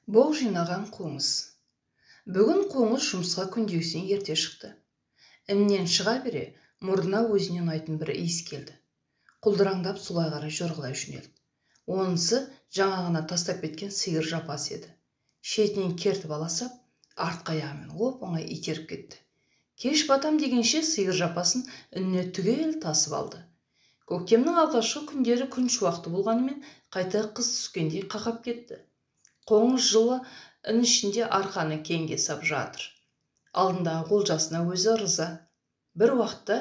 Боқ жинаған қоңыз. Бүгін қоңыз жұмысқа күндегісінен ерте шықты. Іннен шыға бере, мұрнына өзіне ұнайтын бір иіс келді. Құлдыраңдап солай қарай жорғалай жөнелді. Онысы жаңа ғана тастап кеткен сиыр жапасы еді. Шетінен кертіп аласап, артқы аяғымен оп-оңай итеріп кетті. Кеш батам дегенше сиыр жапасын ініне түгел тасып алды. Көктемнің алғашқы күндері күн шуақты болғанымен қайта қыс түскендей қақап кетті. Қоңыз жылы ін ішінде арқаны кеңге сап жатыр. Алдындағы олжасына өзі ырза. Бір уақытта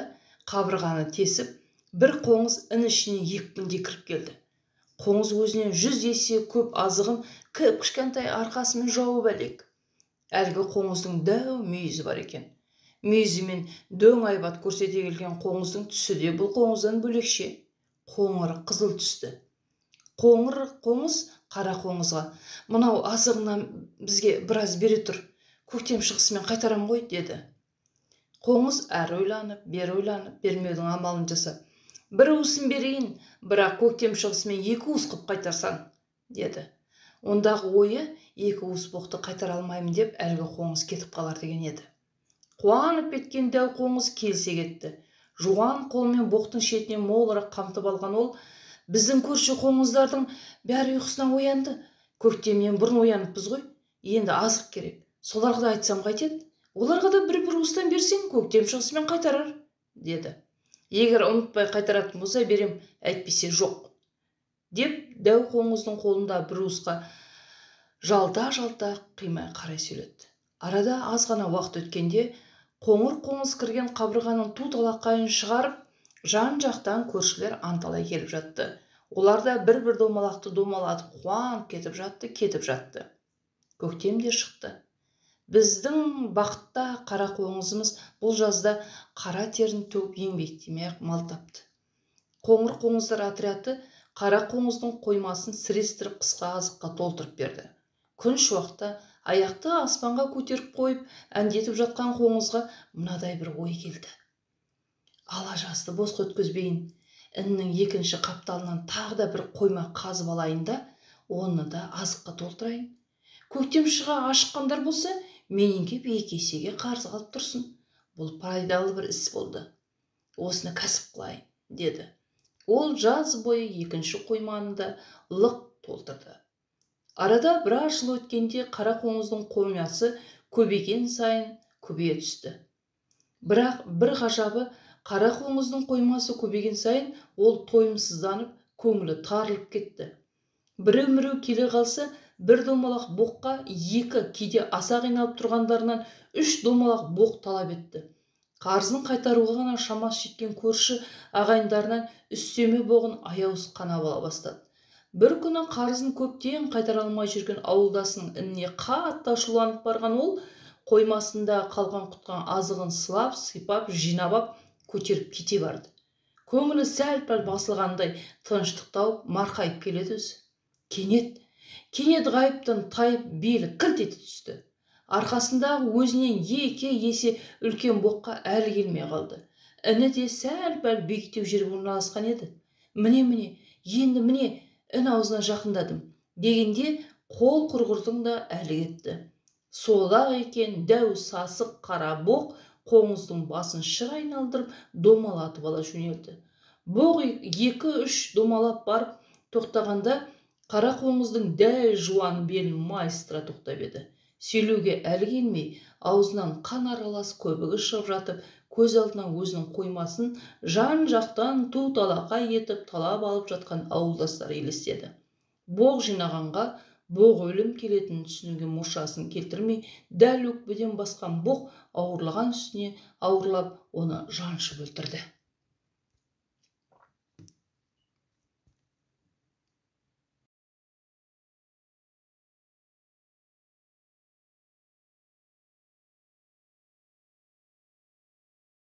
қабырғаны тесіп, бір қоңыз ін ішіне екпіндей кіріп келді. Қоңыз өзінен 100 есе көп азығын кішкентай арқасымен жауып әлек. Әлгі қоңыздың дәу мүйізі бар екен. Мүйізімен дөң айбат көрсете келген қоңыздың түсі де бұл қоңыздан бөлекше. Қоңыры қызыл түсті. Қоңыз қара қоңызға: "Мынау азығынан бізге біраз бере тұр, көктем шығысымен қайтарам ғой", деді. Қоңыз әрі ойланып, бері ойланып, бермеудің амалын жасап: "Бір уысын берейін, бірақ көктем шығысымен 2 уыс қып қайтарсаң", деді. Ондағы ойы 2 уыс боқты қайтара алмаймын деп әлгі қоңыз кетіп қалар деген еді. Қуанып кеткен дәу қоңыз келсе кетті. Жуан қолмен боқтың шетінен молырақ қамтып алған ол: "Біздің көрші қоңыздардың бәрі ұйқысынан оянды. Көктемнен бұрын ояныппыз ғой. Енді азық керек. Соларға да айтсам қайтеді? Оларға да бір уыстан берсең, көктем шығысымен қайтарар", деді. "Егер ұмытпай қайтаратын болса берем, әйтпесе жоқ", деп дәу қоңыздың қолында бір уысқа жалта-жалта қимай қарай сөйледі. Арада аз ғана уақыт өткенде қоңыр қоңыз кірген қабырғаның ту талақайын шығарып, жан-жақтан көршілер анталай келіп жатты. Олар да бір-бір домалақты домалатып қуанып кетіп жатты. Көктем де шықты. Біздің бақытта қара қоңызымыз бұл жазда қара терін төгіп еңбектемей-ақ мал тапты. Қоңыр қоңыздар отряды қара қоңыздың қоймасын сірестіріп қысқа азыққа толтырып берді. Күн шуақта аяқты аспанға көтеріп қойып әндетіп жатқан қоңызға мынадай бір ой келді: "Ала жазды босқа өткізбейін. Іннің екінші қапталынан тағы да бір қойма қазып алайын да, оны да азыққа толтырайын. Көктем шыға ашыққандар болса, менен кеп 2 есеге қарыз қалып тұрсын. Бұл пайдалы бір іс болды. Осыны кәсіп қылайын", деді. Ол жаз бойы екінші қойманы да лық толтырды. Арада біраз жыл өткенде қара қоңыздың қоймасы көбейген сайын көбейе түсті. Бірақ бір ғажабы, қара қоңыздың қоймасы көбейген сайын ол тойымсызданып, көңілі тарылып кетті. Біреу-міреу келе қалса, бір домалақ боққа 2, кейде аса қиналып тұрғандарынан 3 домалақ боқ талап етті. Қарызын қайтаруға ғана шамасы жеткен көрші ағайындарынан үстеме боғын аяусыз қанап ала бастады. Бір күні қарызын көптен қайтара алмай жүрген ауылдасының ініне қатты ашуланып барған ол, қоймасында қалған құтқан азығын сылап-сипап, жинап ап, көтеріп кете барды. Көңілі сәл-пәл басылғандай тыныштық тауып, марқайып келеді өзі. Кенет ғайыптан тайып, белі кілт ете түсті. Арқасындағы өзінен 2 есе үлкен боққа әлі келмей қалды. Іні де сәл-пәл биіктеу жерге орналасқан еді. Міне, ін аузына жақындадым дегенде қол құрғырдың да әлі кетті. Сол-ақ екен, дәу сасық қара боқ қоңыздың басын шыр айналдырып домалатып ала жөнелді. Боқ 2-3 домалап барып тоқтағанда қара қоңыздың дәл жуан белін майыстыра тоқтап еді. Сөйлеуге әлі келмей, аузынан қан аралас көбігі шығып жатып, көз алдына өзінің қоймасын жан-жақтан ту талақай етіп талап алып жатқан ауылдастары елестеді. Боқ жинағанға боқ өлім келетінін түсінуге мұршасын келтірмей, дәл өкпеден басқан боқ ауырлаған үстіне ауырлап, оны жаншып өлтірді.